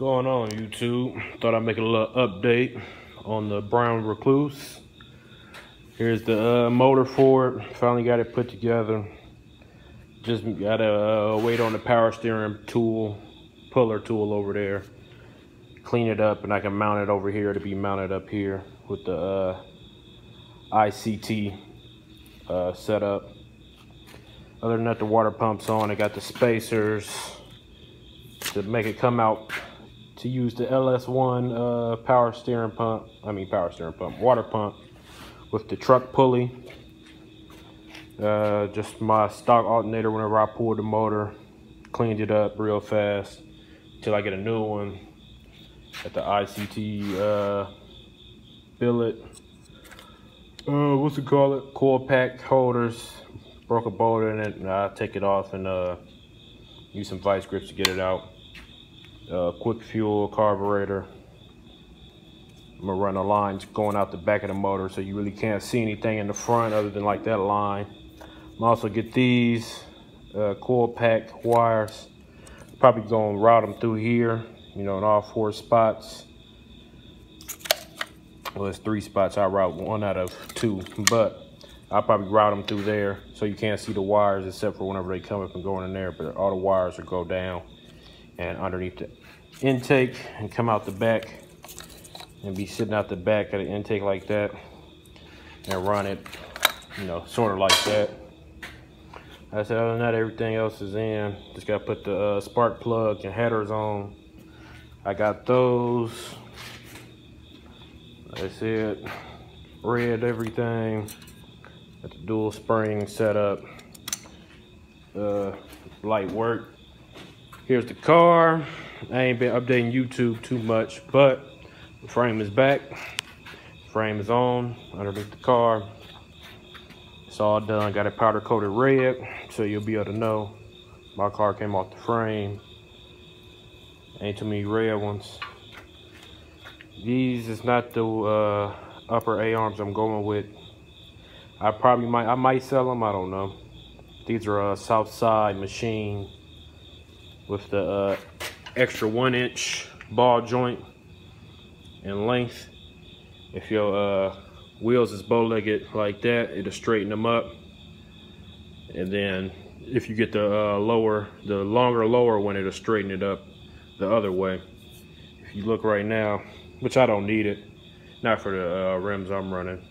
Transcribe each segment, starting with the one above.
Going on, YouTube? Thought I'd make a little update on the brown Recluse. Here's the motor for it. Finally got it put together. Just gotta wait on the power steering tool, puller tool over there. Clean it up, and I can mount it over here to be mounted up here with the ICT setup. Other than that, the water pump's on. I got the spacers to make it come out to use the LS1 water pump with the truck pulley. Just my stock alternator whenever I pulled the motor, cleaned it up real fast till I get a new one. At the ICT billet. What's it called? Coil pack holders. Broke a bolt in it, and I take it off and use some vice grips to get it out. Quick fuel carburetor. I'm gonna run the lines going out the back of the motor, so you really can't see anything in the front other than like that line. I'm also get these coil pack wires. Probably gonna route them through here, you know, in all 4 spots. Well, it's 3 spots. I route 1 out of 2, but I'll probably route them through there so you can't see the wires except for whenever they come up and go in there, but all the wires will go down and underneath the intake and come out the back and be sitting out the back of the intake like that and run it, you know, sort of like that. I said, other than that, everything else is in. Just gotta put the spark plug and headers on. I got those. That's it. Red everything. Got the dual spring set up. Light work. Here's the car. I ain't been updating YouTube too much, but the frame is back. Frame is on underneath the car. It's all done. Got it powder coated red, so you'll be able to know my car came off the frame. Ain't too many red ones. These is not the upper A-arms I'm going with. I might sell them, I don't know. These are south side machine with the extra 1-inch ball joint in length. If your wheels is bow-legged like that, it'll straighten them up. And then if you get the longer lower one, it'll straighten it up the other way. If you look right now, which I don't need it, not for the rims I'm running.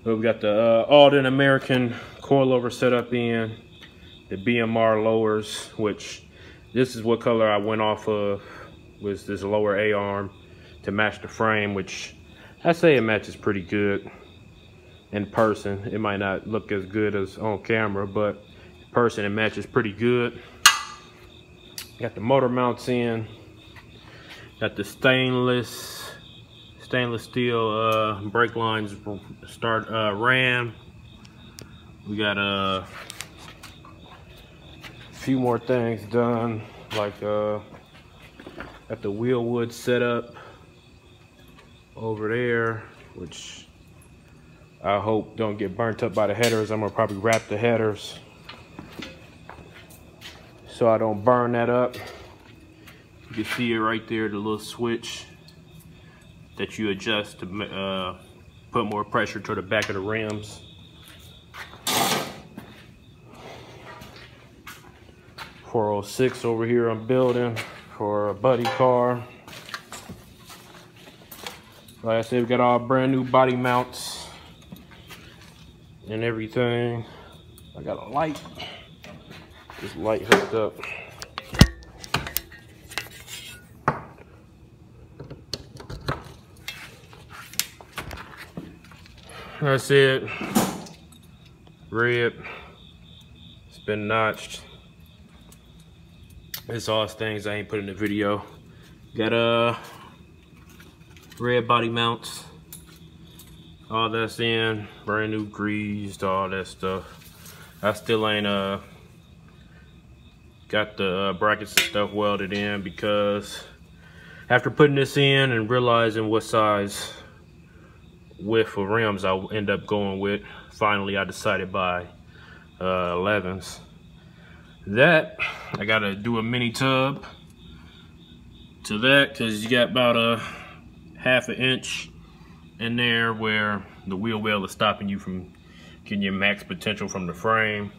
But we got the Alden American coilover set up in, the BMR lowers, which this is what color I went off of, was this lower A-arm to match the frame, which I say it matches pretty good in person. It might not look as good as on camera, but in person it matches pretty good. Got the motor mounts in. Got the stainless steel brake lines ran. We got a few more things done, like got the wheel wood set up over there, which I hope don't get burnt up by the headers. I'm gonna probably wrap the headers so I don't burn that up. You can see it right there, the little switch that you adjust to put more pressure to the back of the rims. .406 over here I'm building for a buddy car. Like I said, we got all brand new body mounts and everything. I got a light. This light hooked up. That's it. Red. It's been notched. It's all things I ain't put in the video. Got red body mounts. All that's in. Brand new greased, all that stuff. I still ain't got the brackets and stuff welded in, because after putting this in and realizing what size width of rims I'll end up going with, finally I decided by 11s. That I gotta do a mini tub to that, because you got about a ½ an inch in there where the wheel well is stopping you from getting your max potential from the frame.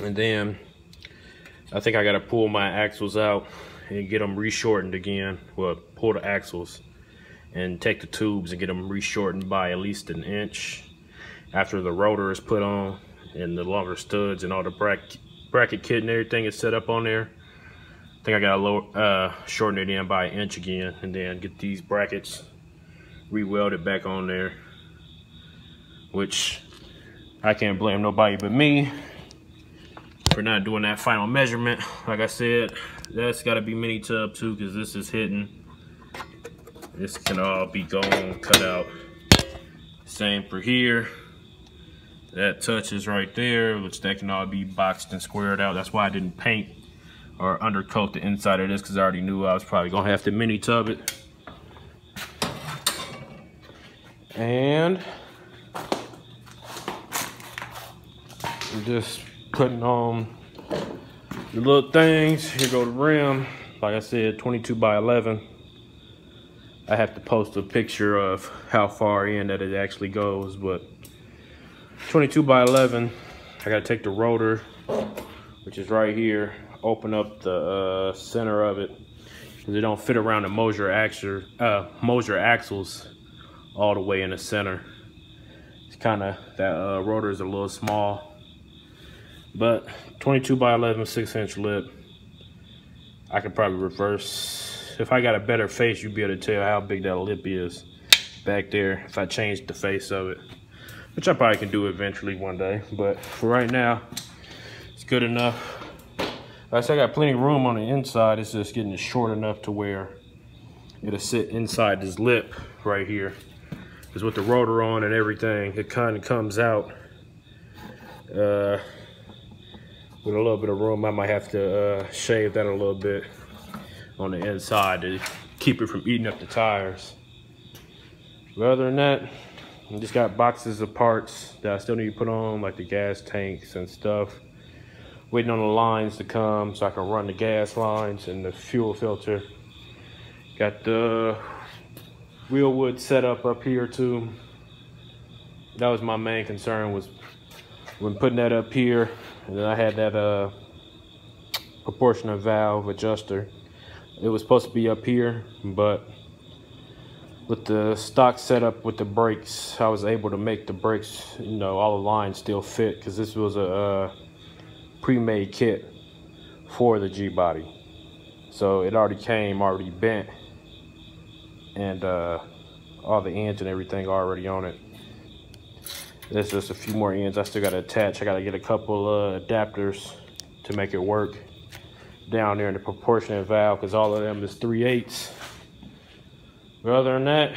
And then I think I got to pull my axles out and get them reshortened again. Well, pull the axles and take the tubes and get them reshortened by at least an inch after the rotor is put on and the longer studs and all the bracket kit and everything is set up on there. I think I gotta shorten it in by an inch again, and then get these brackets re-welded back on there, which I can't blame nobody but me for not doing that final measurement. Like I said, that's gotta be mini tub too, because this is hidden. This can all be gone, cut out. Same for here. That touches right there, which that can all be boxed and squared out. That's why I didn't paint or undercoat the inside of this, because I already knew I was probably gonna have to mini tub it. And I'm just putting on the little things. Here go the rim. Like I said, 22 by 11. I have to post a picture of how far in that it actually goes, but 22 by 11. I gotta take the rotor, which is right here, open up the center of it, because it don't fit around the Moser axles all the way in the center. It's kind of, that rotor is a little small, but 22 by 11, 6-inch lip. I could probably reverse. If I got a better face, you'd be able to tell how big that lip is back there if I changed the face of it, which I probably can do eventually one day. But for right now, it's good enough. Like I said, I got plenty of room on the inside. It's just getting it short enough to where it'll sit inside this lip right here. Because with the rotor on and everything, it kind of comes out with a little bit of room. I might have to shave that a little bit on the inside to keep it from eating up the tires. But other than that, I just got boxes of parts that I still need to put on, like the gas tanks and stuff. Waiting on the lines to come so I can run the gas lines and the fuel filter. Got the wheel wood set up here too. That was my main concern, was when putting that up here. And then I had that proportional valve adjuster. It was supposed to be up here, but with the stock setup with the brakes, I was able to make the brakes, you know, all the lines still fit, because this was a pre-made kit for the G-body. So it already came already bent, and all the ends and everything are already on it. There's just a few more ends I still got to attach. I got to get a couple adapters to make it work down there in the proportionate valve, because all of them is 3/8. But other than that,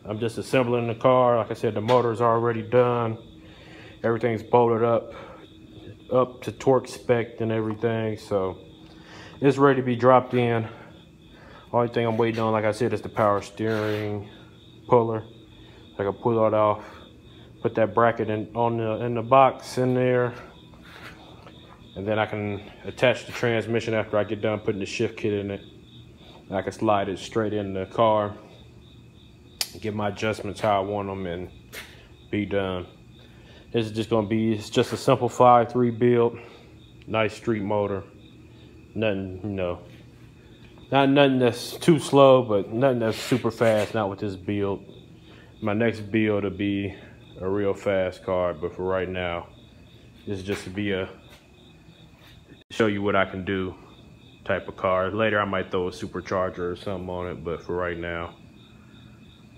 I'm just assembling the car. Like I said, the motor's already done. Everything's bolted up to torque spec and everything, so it's ready to be dropped in. Only thing I'm waiting on, like I said, is the power steering puller. I can pull it off, put that bracket in the box in there, and then I can attach the transmission after I get done putting the shift kit in it. And I can slide it straight in the car, get my adjustments how I want them, and be done. This is just gonna be, it's just a simple 5.3 build, nice street motor. Nothing, you know, not nothing that's too slow, but nothing that's super fast, not with this build. My next build will be a real fast car, but for right now, this is just to be show you what I can do type of car. Later I might throw a supercharger or something on it, but for right now,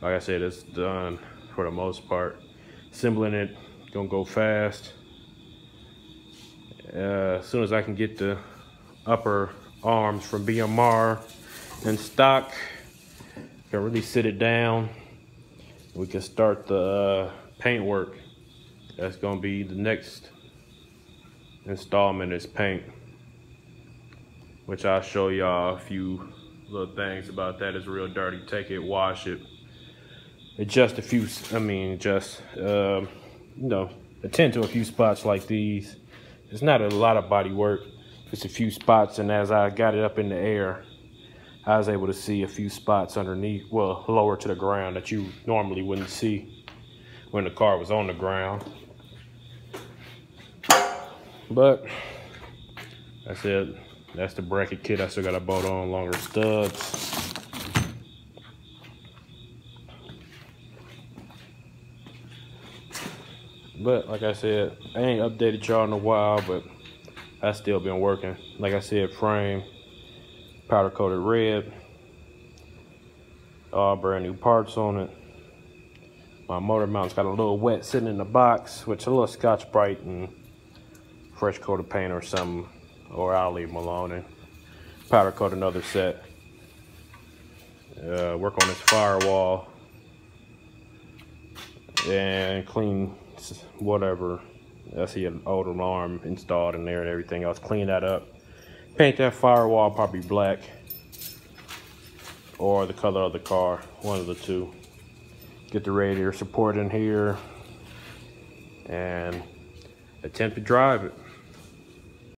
like I said, it's done for the most part. Assembling it, gonna go fast. As soon as I can get the upper arms from BMR in stock, can really sit it down, we can start the paint work. That's gonna be the next installment, is paint, which I'll show y'all a few little things about that. It's real dirty. Take it, wash it, adjust a few, you know, attend to a few spots like these. It's not a lot of body work, just a few spots, and as I got it up in the air, I was able to see a few spots underneath, well, lower to the ground that you normally wouldn't see when the car was on the ground. But that's it. That's the bracket kit. I still got to bolt on longer studs. But like I said, I ain't updated y'all in a while, but I still been working. Like I said, frame, powder coated red, all brand new parts on it. My motor mount's got a little wet sitting in the box, which a little Scotch-Brite and fresh coat of paint or something, or I'll leave them alone and powder coat another set. Work on this firewall and clean whatever. I see an old alarm installed in there and everything else. Clean that up. Paint that firewall probably black or the color of the car, one of the two. Get the radiator support in here and attempt to drive it.